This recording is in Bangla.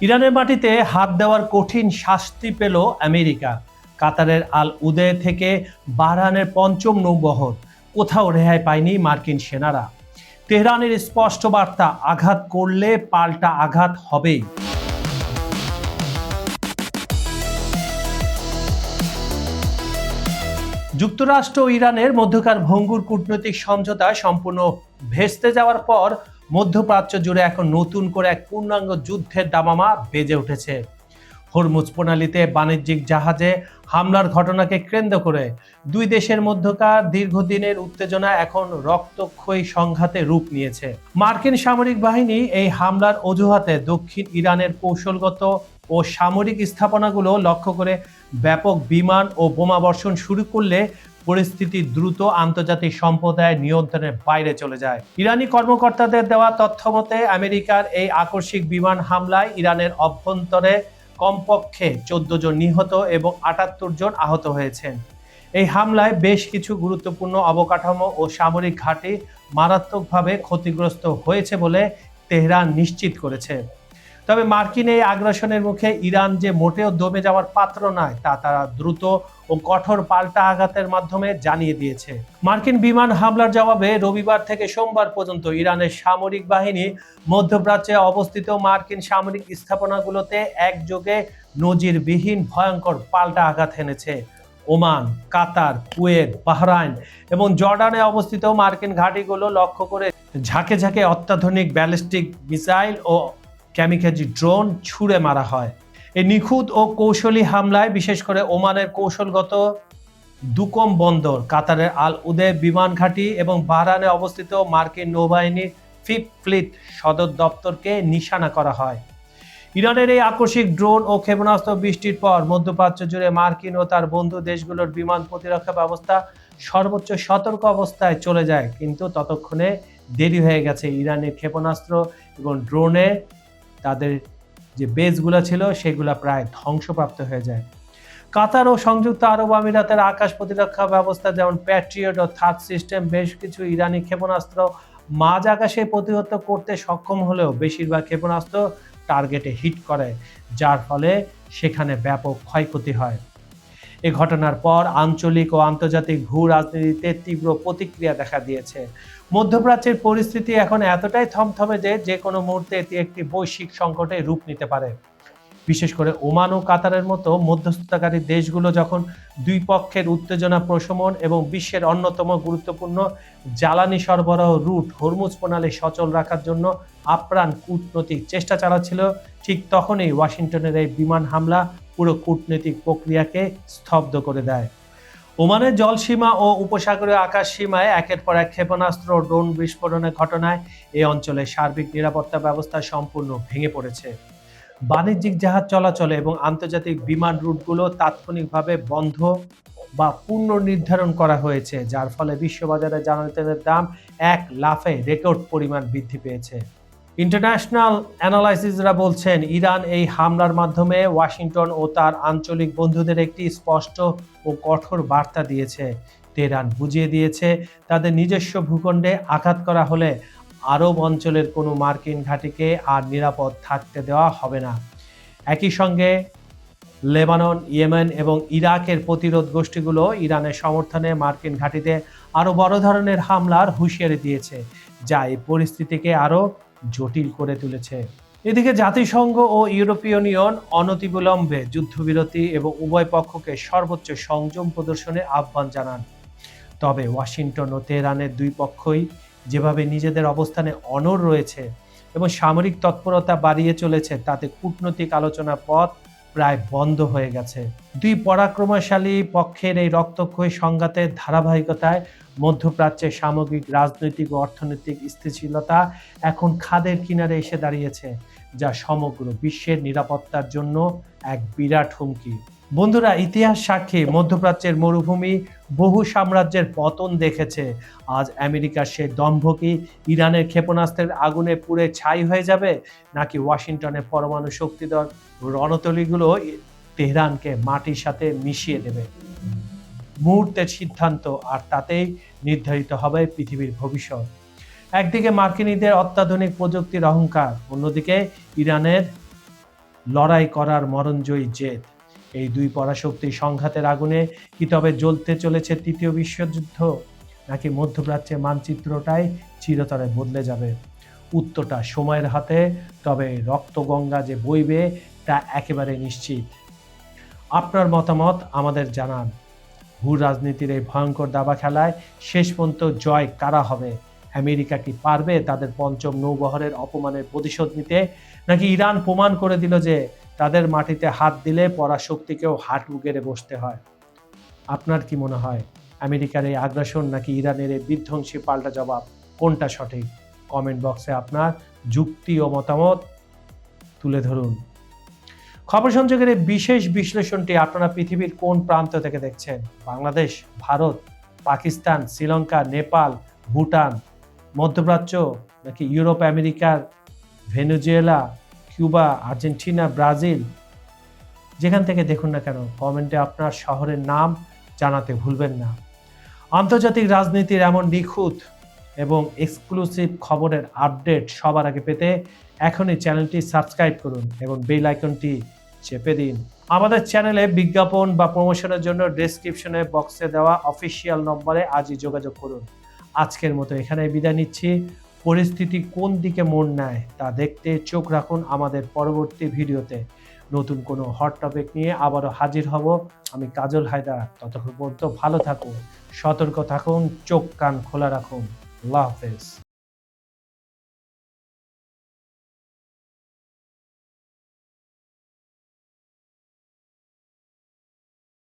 ইরানের মাটিতে হাত দেওয়ার কঠিন শাস্তি পেল আমেরিকা। কাতারের আল উদে থেকে বাহরানের পঞ্চম নৌবহর, কোথাও রেহাই পায়নি মার্কিন সেনারা। তেহরানের স্পষ্ট বার্তা, আঘাত করলে পাল্টা আঘাত হবেই। যুক্তরাষ্ট্র ও ইরানের মধ্যকার ভঙ্গুর কূটনৈতিক সমঝোতা সম্পূর্ণ ভেস্তে যাওয়ার পর মধ্যপ্রাচ্য জুড়ে এখন নতুন করে এক পূর্ণাঙ্গ যুদ্ধের দামামা বেজে উঠেছে। হরমুজ প্রণালীতে বাণিজ্যিক জাহাজে হামলার ঘটনাকে কেন্দ্র করে দুই দেশের মধ্যকার দীর্ঘদিনের উত্তেজনা এখন রক্তক্ষয়ী সংঘাতে রূপ নিয়েছে। মার্কিন সামরিক বাহিনী এই হামলার অজুহাতে দক্ষিণ ইরানের কৌশলগত ও সামরিক স্থাপনাগুলো লক্ষ্য করে ব্যাপক বিমান ও বোমাবর্ষণ শুরু করলে পরিস্থিতি দ্রুত আন্তর্জাতিক সম্প্রদায়ের নিয়ন্ত্রণের বাইরে চলে যায়। ইরানি কর্মকর্তাদের দেওয়া তথ্য মতে আমেরিকার এই আকস্মিক বিমান হামলায় ইরানের অভ্যন্তরে কমপক্ষে 14 জন নিহত এবং 78 জন আহত হয়েছেন। এই হামলায় বেশ কিছু গুরুত্বপূর্ণ অবকাঠামো ও সামরিক ঘাঁটি মারাত্মকভাবে ক্ষতিগ্রস্ত হয়েছে বলে তেহরান নিশ্চিত করেছে। তবে মার্কিন এই আগ্রাসনের মুখে ইরান যে মোটেও দমে যাওয়ার পাত্র নয় তা তারা দ্রুত ও কঠোর পাল্টা আঘাতের মাধ্যমে জানিয়ে দিয়েছে। মার্কিন বিমান হামলার জবাবে রবিবার থেকে সোমবার পর্যন্ত ইরানের সামরিক বাহিনী মধ্যপ্রাচ্যে অবস্থিত মার্কিন সামরিক স্থাপনাগুলোতে একযোগে নজিরবিহীন ভয়ঙ্কর পাল্টা আঘাত হেনেছে। ওমান, কাতার, কুয়েত, বাহরাইন এবং জর্ডানে অবস্থিত মার্কিন ঘাঁটিগুলো লক্ষ্য করে ঝাঁকে ঝাঁকে অত্যাধুনিক ব্যালিস্টিক মিসাইল ও ক্যামিকাজি ড্রোন ছুড়ে মারা হয়। এই নিখুঁত ও কৌশলী হামলায় বিশেষ করে ওমানের কৌশলগত দুকম বন্দর, কাতারের আল উদে বিমান ঘাঁটি এবং বাহরাইনে অবস্থিত মার্কিন নৌবাহিনীর ফিফথ ফ্লিট সদর দপ্তরকে নিশানা করা হয়। ইরানের এই আকস্মিক ড্রোন ও ক্ষেপণাস্ত্র বৃষ্টির পর মধ্যপ্রাচ্য জুড়ে মার্কিন ও তার বন্ধু দেশগুলোর বিমান প্রতিরক্ষা ব্যবস্থা সর্বোচ্চ সতর্ক অবস্থায় চলে যায়, কিন্তু ততক্ষণে দেরি হয়ে গেছে। ইরানের ক্ষেপণাস্ত্র এবং ড্রোনে তাদের যে বেসগুলো ছিল সেগুলো প্রায় ধ্বংসপ্রাপ্ত হয়ে যায়। কাতার ও সংযুক্ত আরব আমিরাতের আকাশ প্রতিরক্ষা ব্যবস্থা যেমন প্যাট্রিয়ট ও থার্ড সিস্টেম বেশ কিছু ইরানি ক্ষেপণাস্ত্র মাঝ আকাশে প্রতিহত করতে সক্ষম হলেও বেশিরভাগ ক্ষেপণাস্ত্র টার্গেটে হিট করে, যার ফলে সেখানে ব্যাপক ক্ষয়ক্ষতি হয়। এ ঘটনার পর আঞ্চলিক ও আন্তর্জাতিক ভূ রাজনীতিতে তীব্র প্রতিক্রিয়া দেখা দিয়েছে। মধ্যপ্রাচ্যের পরিস্থিতি এখন এতটাই থমথমে যে কোনো মুহূর্তে এটি একটি বৈশ্বিক সংকটে রূপ নিতে পারে। বিশেষ করে ওমান ও কাতারের মতো মধ্যস্থতাকারী দেশগুলো যখন দুই পক্ষের উত্তেজনা প্রশমন এবং বিশ্বের অন্যতম গুরুত্বপূর্ণ জ্বালানি সরবরাহ রুট হরমুজ প্রণালী সচল রাখার জন্য আপ্রাণ কূটনৈতিক চেষ্টা চালাচ্ছিল, ঠিক তখনই ওয়াশিংটনের এই বিমান হামলা পুরো কূটনৈতিক প্রক্রিয়াকে স্তব্ধ করে দেয়। ওমানের জলসীমা ও উপসাগরীয় আকাশ সীমায় একের পর এক ক্ষেপণাস্ত্র ও ড্রোন বিস্ফোরণের ঘটনায় এই অঞ্চলে সার্বিক নিরাপত্তা ব্যবস্থা সম্পূর্ণ ভেঙে পড়েছে। বাণিজ্যিক জাহাজ চলাচলে এবং আন্তর্জাতিক বিমান রুটগুলো তাৎক্ষণিকভাবে বন্ধ বা পুনর্নির্ধারণ করা হয়েছে, যার ফলে বিশ্ববাজারে জ্বালানি তেলের দাম এক লাফে রেকর্ড পরিমাণ বৃদ্ধি পেয়েছে। ইন্টারন্যাশনাল অ্যানালাইসিসরা বলছেন ইরান এই হামলার মাধ্যমে ওয়াশিংটন ও তার আঞ্চলিক বন্ধুদের একটি স্পষ্ট ও কঠোর বার্তা দিয়েছে। তেহরান বুঝিয়ে দিয়েছে তাদের নিজস্ব ভূখণ্ডে আঘাত করা হলে আরব অঞ্চলের কোনো মার্কিন ঘাঁটিকে আর নিরাপদ থাকতে দেওয়া হবে না। একই সঙ্গে লেবানন, ইয়েমেন এবং ইরাকের প্রতিরোধ গোষ্ঠীগুলো ইরানের সমর্থনে মার্কিন ঘাঁটিতে আরও বড় ধরনের হামলার হুঁশিয়ারি দিয়েছে, যা এই পরিস্থিতিকে আরও জটিল করে তুলেছে। এদিকে জাতিসংঘ ও ইউরোপীয় ইউনিয়ন অনতিবিলম্বে যুদ্ধবিরতি এবং উভয় পক্ষকে সর্বোচ্চ সংযম প্রদর্শনের আহ্বান জানান। তবে ওয়াশিংটন ও তেহরানের দুই পক্ষই যেভাবে নিজেদের অবস্থানে অনড় রয়েছে এবং সামরিক তৎপরতা বাড়িয়ে চলেছে, তাতে কূটনৈতিক আলোচনার পথ প্রায় বন্ধ হয়ে গেছে। দুই পরাক্রমশালী পক্ষের এই রক্তক্ষয়ী সংঘাতের ধারাবাহিকতায় মধ্যপ্রাচ্যের সামগ্রিক রাজনৈতিক ও অর্থনৈতিক স্থিতিশীলতা এখন খাদের কিনারে এসে দাঁড়িয়েছে, যা সমগ্র বিশ্বের নিরাপত্তার জন্য এক বিরাট হুমকি। বন্ধুরা, ইতিহাস সাক্ষী মধ্যপ্রাচ্যের মরুভূমি বহু সাম্রাজ্যের পতন দেখেছে। আজ আমেরিকার সে দম্ভ কি ইরানের ক্ষেপণাস্ত্রের আগুনে পুড়ে ছাই হয়ে যাবে, নাকি ওয়াশিংটনের পরমাণু শক্তিধর রণতলীগুলো তেহরানকে মাটির সাথে মিশিয়ে দেবে? মুহূর্তের সিদ্ধান্ত, আর তাতেই নির্ধারিত হবে পৃথিবীর ভবিষ্যৎ। একদিকে মার্কিনীদের অত্যাধুনিক প্রযুক্তির অহংকার, অন্যদিকে ইরানের লড়াই করার মরণজয়ী জেদ। এই দুই পরাশক্তির সংঘাতের আগুনে কি তবে জ্বলতে চলেছে তৃতীয় বিশ্বযুদ্ধ, নাকি মধ্যপ্রাচ্যের মানচিত্রটাই চিরতরে বদলে যাবে? উত্তরটা সময়ের হাতে, তবে রক্তগঙ্গা যে বইবে তা একেবারে নিশ্চিত। আপনার মতামত আমাদের জানান। ভূ রাজনীতির এই ভয়ঙ্কর দাবা খেলায় শেষ পর্যন্ত জয় কারা হবে? আমেরিকা কি পারবে তাদের পঞ্চম নৌবহরের অপমানের প্রতিশোধ নিতে, নাকি ইরান প্রমাণ করে দিল যে তাদের মাটিতে হাত দিলে পরাশক্তিকেও হাঁটু গেড়ে বসতে হয়? আপনার কি মনে হয়, আমেরিকার এই আগ্রাসন নাকি ইরানের এই বিধ্বংসী পাল্টা জবাব, কোনটা সঠিক? কমেন্ট বক্সে আপনার যুক্তি ও মতামত তুলে ধরুন। খবর সংযোগের এই বিশেষ বিশ্লেষণটি আপনারা পৃথিবীর কোন প্রান্ত থেকে দেখছেন? বাংলাদেশ, ভারত, পাকিস্তান, শ্রীলঙ্কা, নেপাল, ভুটান, মধ্যপ্রাচ্য, নাকি ইউরোপ আমেরিকার ভেনেজুয়েলা, কিউবা, আর্জেন্টিনা, ব্রাজিল? যেখান থেকে দেখুন না কেন, কমেন্টে আপনার শহরের নাম জানাতে ভুলবেন না। আন্তর্জাতিক রাজনীতির এমন নিখুঁত এবং এক্সক্লুসিভ খবরের আপডেট সবার আগে পেতে এখনই চ্যানেলটি সাবস্ক্রাইব করুন এবং বেল আইকনটি চেপে দিন। আমাদের চ্যানেলে বিজ্ঞাপন বা প্রমোশনের জন্য ডেসক্রিপশনে বক্সে দেওয়া অফিসিয়াল নম্বরে আজই যোগাযোগ করুন। আজকের মতো এখানে বিদায় নিচ্ছি। পরিস্থিতি কোন দিকে মোড় নেয় তা দেখতে চোখ রাখুন আমাদের পরবর্তী ভিডিওতে। নতুন কোনো হট টপিক নিয়ে আবারও হাজির হব। আমি কাজল হায়দার। ততক্ষণ পর্যন্ত ভালো থাকুন, সতর্ক থাকুন, চোখ কান খোলা রাখুন। আল্লাহ হাফেজ।